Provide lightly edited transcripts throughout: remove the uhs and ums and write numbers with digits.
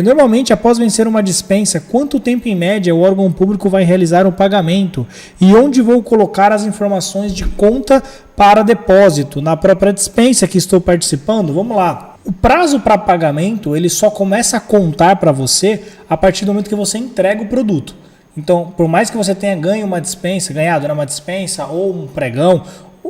Normalmente, após vencer uma dispensa, quanto tempo em média o órgão público vai realizar o pagamento e onde vou colocar as informações de conta para depósito na própria dispensa que estou participando? Vamos lá. O prazo para pagamento ele só começa a contar para você a partir do momento que você entrega o produto. Então, por mais que você tenha ganho uma dispensa, ganhado uma dispensa ou um pregão,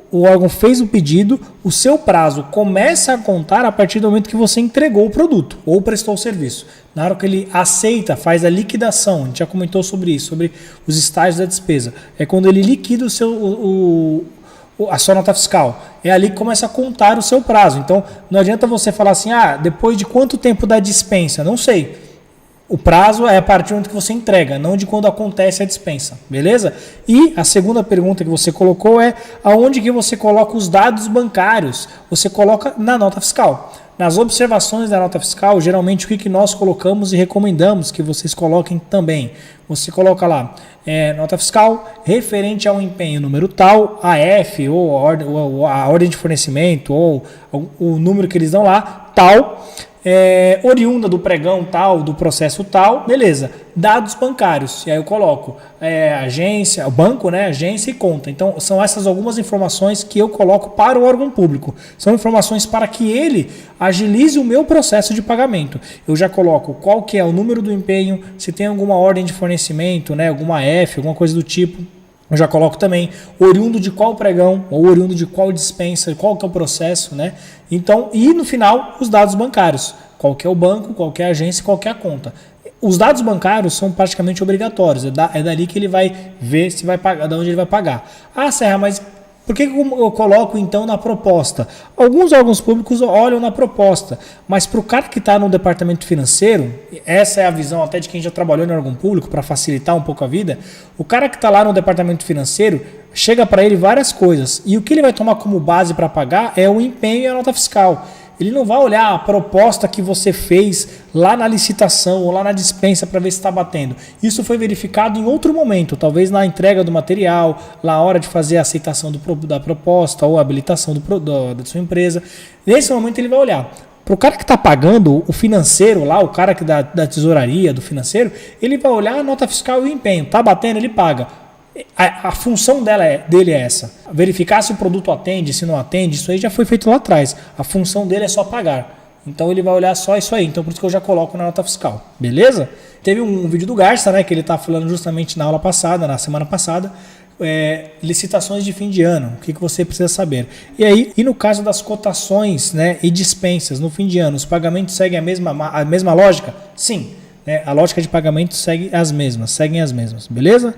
o órgão fez o pedido, o seu prazo começa a contar a partir do momento que você entregou o produto ou prestou o serviço. Na hora que ele aceita, faz a liquidação, a gente já comentou sobre isso, sobre os estágios da despesa. É quando ele liquida a sua nota fiscal. É ali que começa a contar o seu prazo. Então, não adianta você falar assim, depois de quanto tempo da dispensa? Não sei. O prazo é a partir do momento que você entrega, não de quando acontece a dispensa, beleza? E a segunda pergunta que você colocou é aonde que você coloca os dados bancários? Você coloca na nota fiscal. Nas observações da nota fiscal, geralmente o que nós colocamos e recomendamos que vocês coloquem também. Você coloca lá, nota fiscal referente ao empenho número tal, AF, ou a ordem de fornecimento, ou o número que eles dão lá, tal, oriunda do pregão tal, do processo tal, beleza. Dados bancários, e aí eu coloco agência, o banco, né, agência e conta. Então, são essas algumas informações que eu coloco para o órgão público. São informações para que ele agilize o meu processo de pagamento. Eu já coloco qual que é o número do empenho, se tem alguma ordem de fornecimento, né, alguma F, alguma coisa do tipo. Eu já coloco também oriundo de qual pregão, ou oriundo de qual dispensa, qual que é o processo, né? Então, e no final, os dados bancários. Qual que é o banco, qual que é a agência, qual que é a conta. Os dados bancários são praticamente obrigatórios. É dali que ele vai ver se vai pagar, de onde ele vai pagar. Serra, mas por que eu coloco então na proposta? Alguns órgãos públicos olham na proposta, mas para o cara que está no departamento financeiro, essa é a visão até de quem já trabalhou no órgão público para facilitar um pouco a vida, o cara que está lá no departamento financeiro, chega para ele várias coisas e o que ele vai tomar como base para pagar é o empenho e a nota fiscal. Ele não vai olhar a proposta que você fez lá na licitação ou lá na dispensa para ver se está batendo. Isso foi verificado em outro momento, talvez na entrega do material, na hora de fazer a aceitação da proposta ou a habilitação da sua empresa. Nesse momento ele vai olhar. Para o cara que está pagando, o financeiro lá, o cara que da tesouraria, do financeiro, ele vai olhar a nota fiscal e o empenho. Está batendo, ele paga. A função dele é essa. Verificar se o produto atende, se não atende, isso aí já foi feito lá atrás. A função dele é só pagar. Então ele vai olhar só isso aí. Então por isso que eu já coloco na nota fiscal. Beleza? Teve um vídeo do Garça, né, que ele está falando justamente na aula passada, na semana passada, licitações de fim de ano, o que você precisa saber. E no caso das cotações, né, e dispensas no fim de ano, os pagamentos seguem a mesma lógica? Sim. A lógica de pagamento seguem as mesmas, beleza?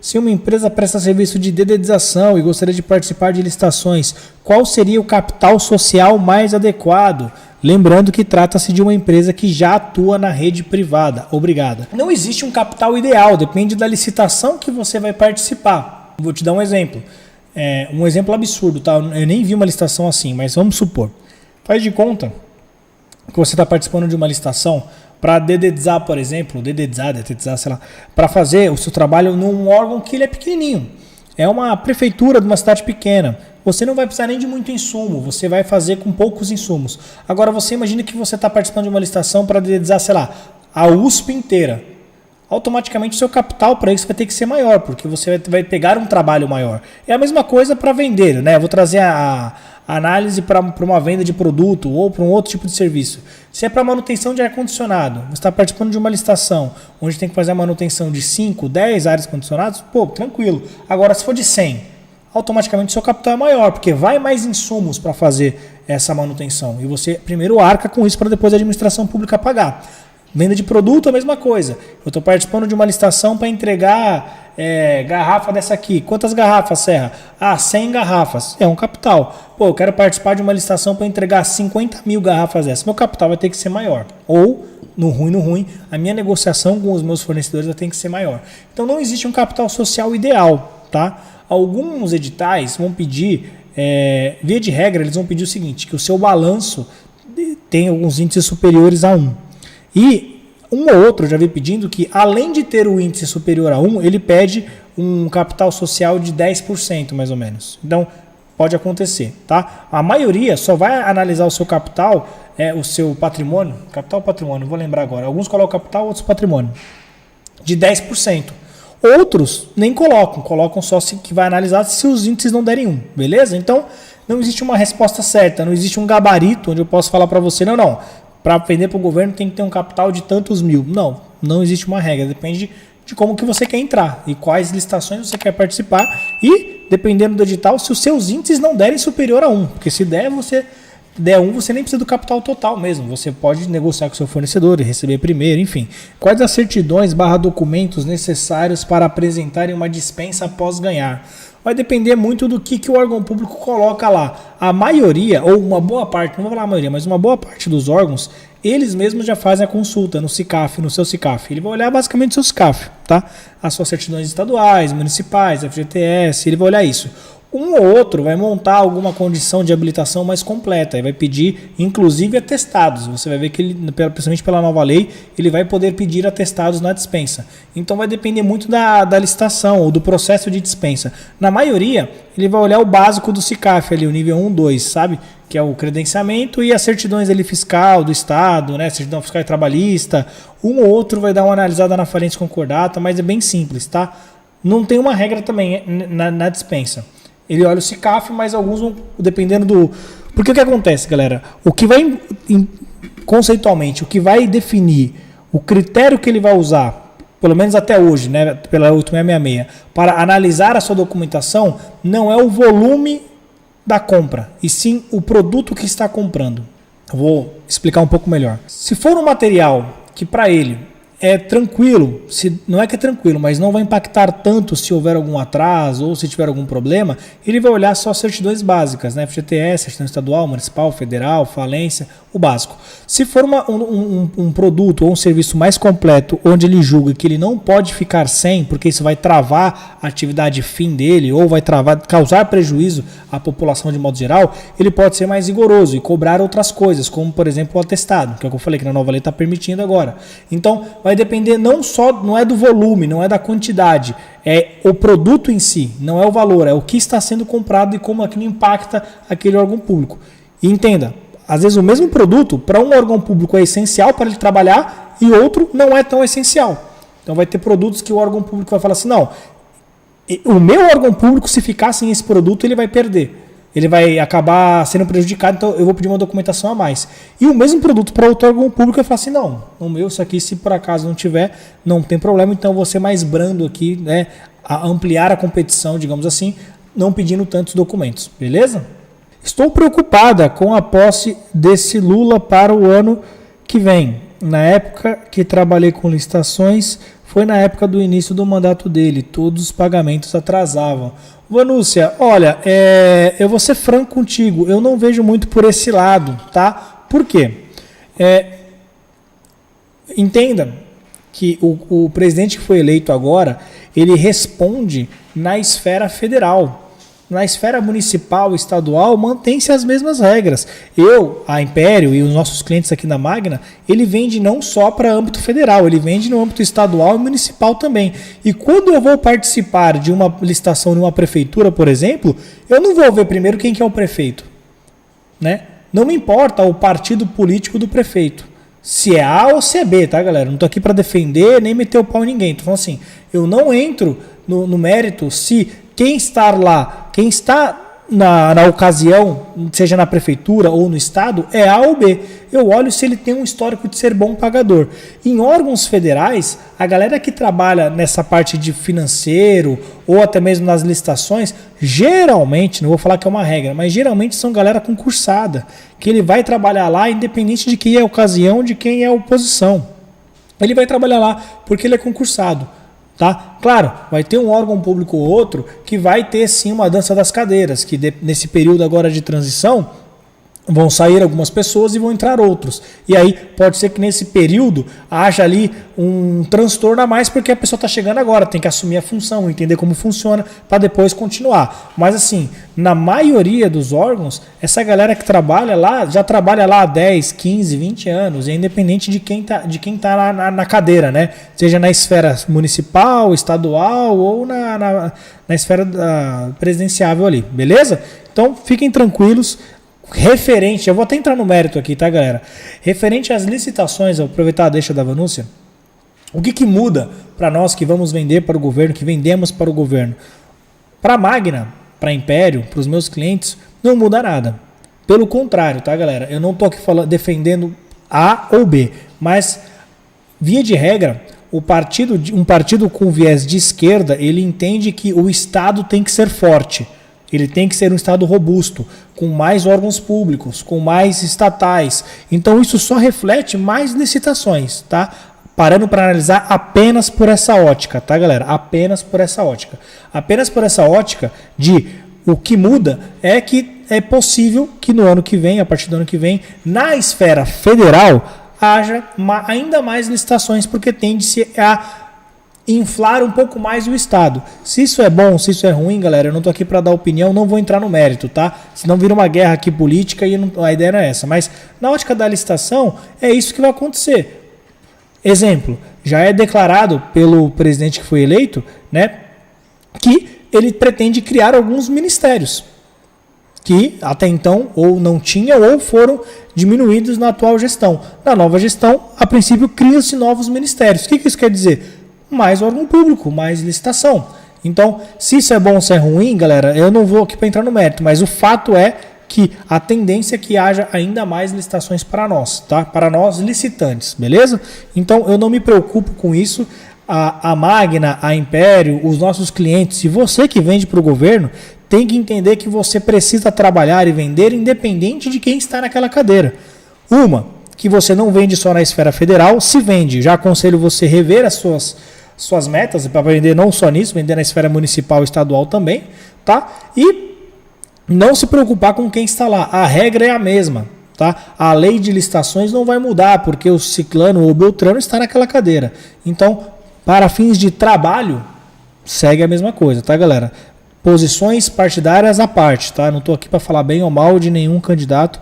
Se uma empresa presta serviço de dedetização e gostaria de participar de licitações, qual seria o capital social mais adequado? Lembrando que trata-se de uma empresa que já atua na rede privada. Obrigado. Não existe um capital ideal, depende da licitação que você vai participar. Vou te dar um exemplo. Um exemplo absurdo, tá? Eu nem vi uma licitação assim, mas vamos supor. Faz de conta que você está participando de uma licitação para dedetizar, por exemplo, sei lá, para fazer o seu trabalho num órgão que ele é pequenininho. É uma prefeitura de uma cidade pequena. Você não vai precisar nem de muito insumo, você vai fazer com poucos insumos. Agora você imagina que você está participando de uma licitação para dedetizar, sei lá, a USP inteira. Automaticamente o seu capital para isso vai ter que ser maior, porque você vai pegar um trabalho maior. É a mesma coisa para vender, né? Eu vou trazer a análise para uma venda de produto ou para um outro tipo de serviço. Se é para manutenção de ar-condicionado, você está participando de uma licitação onde tem que fazer a manutenção de 5, 10 ar-condicionados, tranquilo. Agora, se for de 100, automaticamente o seu capital é maior, porque vai mais insumos para fazer essa manutenção. E você primeiro arca com isso para depois a administração pública pagar. Venda de produto, a mesma coisa. Eu estou participando de uma licitação para entregar garrafa dessa aqui. Quantas garrafas, Serra? 100 garrafas. É um capital. Eu quero participar de uma licitação para entregar 50 mil garrafas dessas. Meu capital vai ter que ser maior. Ou, no ruim, a minha negociação com os meus fornecedores vai ter que ser maior. Então, não existe um capital social ideal, tá? Alguns editais vão pedir, via de regra, eles vão pedir o seguinte, que o seu balanço tenha alguns índices superiores a 1. E um ou outro já vi pedindo que, além de ter o índice superior a 1, ele pede um capital social de 10%, mais ou menos. Então, pode acontecer, tá? A maioria só vai analisar o seu capital o seu patrimônio, capital ou patrimônio, vou lembrar agora. Alguns colocam capital, outros patrimônio, de 10%. Outros nem colocam só se que vai analisar se os índices não derem 1, beleza? Então, não existe uma resposta certa, não existe um gabarito onde eu posso falar para você, não, para vender para o governo tem que ter um capital de tantos mil. Não existe uma regra, depende de como que você quer entrar e quais licitações você quer participar e, dependendo do edital, se os seus índices não derem superior a 1, porque se der 1, você nem precisa do capital total mesmo, você pode negociar com o seu fornecedor e receber primeiro, enfim. Quais as certidões / documentos necessários para apresentarem uma dispensa após ganhar? Vai depender muito do que o órgão público coloca lá. A maioria, ou uma boa parte, não vou falar a maioria, mas uma boa parte dos órgãos, eles mesmos já fazem a consulta no SICAF, no seu SICAF. Ele vai olhar basicamente o seu SICAF, tá? As suas certidões estaduais, municipais, FGTS, ele vai olhar isso. Um ou outro vai montar alguma condição de habilitação mais completa e vai pedir, inclusive, atestados. Você vai ver que, ele, principalmente pela nova lei, ele vai poder pedir atestados na dispensa. Então vai depender muito da licitação ou do processo de dispensa. Na maioria, ele vai olhar o básico do SICAF, ali, o nível 1, 2, sabe? Que é o credenciamento e as certidões ali fiscal do Estado, né? Certidão fiscal e trabalhista. Um ou outro vai dar uma analisada na falência concordata, mas é bem simples, tá? Não tem uma regra também na dispensa. Ele olha o SICAF, mas alguns vão, dependendo do... Porque o que acontece, galera? O que vai, conceitualmente, o que vai definir o critério que ele vai usar, pelo menos até hoje, né, pela 8666, para analisar a sua documentação, não é o volume da compra, e sim o produto que está comprando. Eu vou explicar um pouco melhor. Se for um material que para ele é tranquilo, não é que é tranquilo, mas não vai impactar tanto se houver algum atraso ou se tiver algum problema, ele vai olhar só as certidões básicas, né? FGTS, certidão estadual, municipal, federal, falência, o básico. Se for um produto ou um serviço mais completo, onde ele julga que ele não pode ficar sem, porque isso vai travar a atividade fim dele ou vai causar prejuízo à população de modo geral, ele pode ser mais rigoroso e cobrar outras coisas, como por exemplo o atestado, que é o que eu falei que na nova lei está permitindo agora. Então, vai depender não é do volume, não é da quantidade, é o produto em si, não é o valor, é o que está sendo comprado e como aquilo impacta aquele órgão público. E entenda, às vezes o mesmo produto, para um órgão público é essencial para ele trabalhar e outro não é tão essencial. Então vai ter produtos que o órgão público vai falar assim, não, o meu órgão público, se ficar sem esse produto, ele vai perder. Ele vai acabar sendo prejudicado, então eu vou pedir uma documentação a mais. E o mesmo produto para outro órgão público eu falo assim, não, o meu, isso aqui, se por acaso não tiver, não tem problema, então eu vou ser mais brando aqui, né, a ampliar a competição, digamos assim, não pedindo tantos documentos, beleza? Estou preocupada com a posse desse Lula para o ano que vem. Na época que trabalhei com licitações, foi na época do início do mandato dele, todos os pagamentos atrasavam. Vanúcia, olha, eu vou ser franco contigo, eu não vejo muito por esse lado, tá? Por quê? Entenda que o presidente que foi eleito agora, ele responde na esfera federal. Na esfera municipal, estadual, mantém-se as mesmas regras. A Império e os nossos clientes aqui na Magna, ele vende não só para âmbito federal, ele vende no âmbito estadual e municipal também. E quando eu vou participar de uma licitação numa prefeitura, por exemplo, eu não vou ver primeiro quem que é o prefeito, né? Não me importa o partido político do prefeito, se é A ou se é B, tá, galera? Não estou aqui para defender nem meter o pau em ninguém. Estou falando assim, eu não entro no mérito se quem está lá, quem está na ocasião, seja na prefeitura ou no estado, é A ou B. Eu olho se ele tem um histórico de ser bom pagador. Em órgãos federais, a galera que trabalha nessa parte de financeiro ou até mesmo nas licitações, geralmente, não vou falar que é uma regra, mas geralmente são galera concursada, que ele vai trabalhar lá independente de quem é a ocasião, de quem é a oposição. Ele vai trabalhar lá porque ele é concursado. Tá? Claro, vai ter um órgão público ou outro que vai ter sim uma dança das cadeiras, que nesse período agora de transição vão sair algumas pessoas e vão entrar outros. E aí pode ser que nesse período haja ali um transtorno a mais porque a pessoa está chegando agora, tem que assumir a função, entender como funciona para depois continuar. Mas assim, na maioria dos órgãos, essa galera que trabalha lá, já trabalha lá há 10, 15, 20 anos, é independente de quem tá na cadeira, né? Seja na esfera municipal, estadual ou na esfera presidenciável ali, beleza? Então fiquem tranquilos. referente, eu vou até entrar no mérito aqui, tá, galera? Referente às licitações, eu vou aproveitar a deixa da Vanúcia, o que muda para nós que vamos vender para o governo, que vendemos para o governo? Para a Magna, para Império, para os meus clientes, não muda nada. Pelo contrário, tá, galera? Eu não estou aqui defendendo A ou B, mas, via de regra, um partido com viés de esquerda, ele entende que o Estado tem que ser forte. Ele tem que ser um Estado robusto, com mais órgãos públicos, com mais estatais. Então isso só reflete mais licitações, tá? Parando para analisar apenas por essa ótica, tá, galera? Apenas por essa ótica. Apenas por essa ótica de o que muda é que é possível que no ano que vem, a partir do ano que vem, na esfera federal, haja ainda mais licitações, porque tende-se a inflar um pouco mais o Estado. Se isso é bom, se isso é ruim, galera, eu não estou aqui para dar opinião, não vou entrar no mérito, tá? Senão vira uma guerra aqui política e a ideia não é essa. Mas na ótica da licitação, é isso que vai acontecer. Exemplo, já é declarado pelo presidente que foi eleito, né, que ele pretende criar alguns ministérios que até então ou não tinha ou foram diminuídos na atual gestão. Na nova gestão, a princípio, criam-se novos ministérios. O que isso quer dizer? Mais órgão público, mais licitação. Então, se isso é bom ou se é ruim, galera, eu não vou aqui para entrar no mérito, mas o fato é que a tendência é que haja ainda mais licitações para nós, tá? Para nós licitantes, beleza? Então, eu não me preocupo com isso. A Magna, a Império, os nossos clientes, se você que vende para o governo, tem que entender que você precisa trabalhar e vender independente de quem está naquela cadeira. Que você não vende só na esfera federal, se vende. Já aconselho você rever as suas metas para vender não só nisso, vender na esfera municipal e estadual também, tá? E não se preocupar com quem está lá. A regra é a mesma, tá? A lei de licitações não vai mudar porque o ciclano ou o beltrano está naquela cadeira. Então, para fins de trabalho, segue a mesma coisa, tá, galera? Posições partidárias à parte, tá? Não estou aqui para falar bem ou mal de nenhum candidato,